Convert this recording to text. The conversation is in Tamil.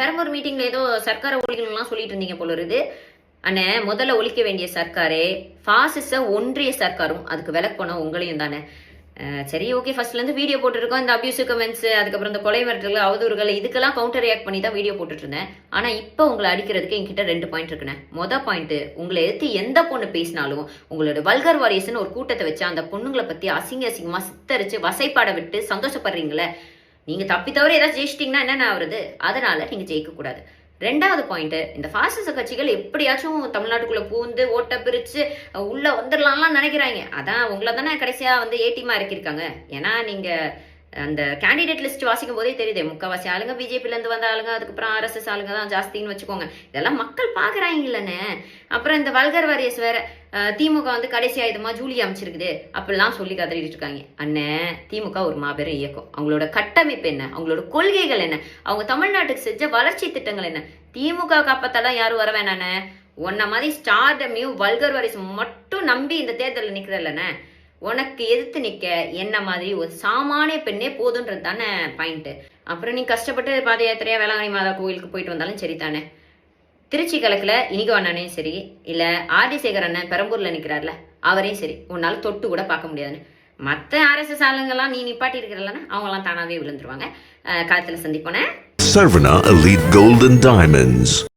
பெரம்பூர் மீட்டிங்ல ஏதோ சர்க்காரை ஒழிக்கணும்லாம் சொல்லிட்டு இருந்தீங்க போல இருக்குது. அண்ணே, முதல்ல ஒழிக்க வேண்டிய சர்க்காரே பாசிச ஒன்றிய சர்க்காரும் அதுக்கு விலக்கணும் உங்களையும் தானே. சரி, ஓகே, ஃபர்ஸ்ட்லேருந்து வீடியோ போட்டுருக்கோம். இந்த அபியூசிவ் கமெண்ட்ஸ், அதுக்கப்புறம் இந்த கொலை மிரட்டல்கள், அவதூறுகள், இதுக்கெல்லாம் கவுண்டர் ரியாக்ட் பண்ணி தான் வீடியோ போட்டுட்டு இருந்தேன். ஆனால் இப்போ உங்களை அடிக்கிறதுக்கு என்கிட்ட 2 பாயிண்ட் இருக்குண்ணே. மொதல் பாயிண்ட், உங்களை எடுத்து எந்த பொண்ணு பேசினாலும் உங்களோட வல்கர் வாரியர்ஸ்னு ஒரு கூட்டத்தை வச்சு அந்த பொண்ணுங்களை பற்றி அசிங்கமாக சித்தரிச்சு வசைப்பாட விட்டு சந்தோஷப்படுறீங்களே. நீங்கள் தப்பி தவிர ஏதாவது ஜெயிச்சிட்டிங்கன்னா என்னென்ன ஆகுறது? அதனால நீங்கள் ஜெயிக்கக்கூடாது. 2வது பாயிண்ட், இந்த பாசிச கட்சிகள் எப்படியாச்சும் தமிழ்நாட்டுக்குள்ள பூந்து ஓட்ட பிரிச்சு உள்ள வந்துடலாம்லாம் நினைக்கிறாங்க. அதான் உங்களை தானே கடைசியா ஏடிமா இறக்கிருக்காங்க. ஏன்னா நீங்க அந்த கேண்டிடேட் லிஸ்ட் வாசிக்கும் போதே தெரியுது, முக்கால்வாசி ஆளுங்க பிஜேபில இருந்து வந்த ஆளுங்க, அதுக்கப்புறம் RSS ஆளுங்க தான் ஜாஸ்தின்னு வச்சுக்கோங்க. இதெல்லாம் மக்கள் பாக்குறாங்க இல்லைன்னு. அப்புறம் இந்த வல்கர் வாரியர்ஸ் வேற திமுக கடைசி ஆயுதமா ஜூலி அமைச்சிருக்குது அப்படிலாம் சொல்லி கதறிட்டு இருக்காங்க. அண்ணன், திமுக ஒரு மாபெரும் இயக்கம். அவங்களோட கட்டமைப்பு என்ன, அவங்களோட கொள்கைகள் என்ன, அவங்க தமிழ்நாட்டுக்கு செஞ்ச வளர்ச்சி திட்டங்கள் என்ன? திமுக காப்பத்தெல்லாம் யாரும் வர வேணானே. உன்ன மாதிரி ஸ்டார்டமையும் வல்கர் வாரியர்ஸ் மட்டும் நம்பி இந்த தேர்தலில் நிக்கிறல்லண்ணே. உனக்கு எதிர்த்து நிற்க என்ன மாதிரி ஒரு சாமானிய பெண்ணே போதுன்றது தானே பாயிண்ட்டு. அப்புறம் நீ கஷ்டப்பட்டு பாத யாத்திரையா வேளாங்கண்ணி மாதா கோயிலுக்கு போயிட்டு வந்தாலும் சரி தானே. திருச்சி கலக்கில் இனிகோ அண்ணனையும் சரி, இல்லை ஆர்டி சேகர் அண்ணன் பெரம்பூரில் நிற்கிறார்ல அவரையும் சரி உன்னால் தொட்டு கூட பார்க்க முடியாதுன்னு. மற்ற RSS ஆளுங்கெல்லாம் நீ நிப்பாட்டி இருக்கிறல்லன்னா அவங்களாம் தானாகவே விழுந்துருவாங்க. காலத்தில் சந்திப்போனே. Sarvana Elite Gold and Diamonds.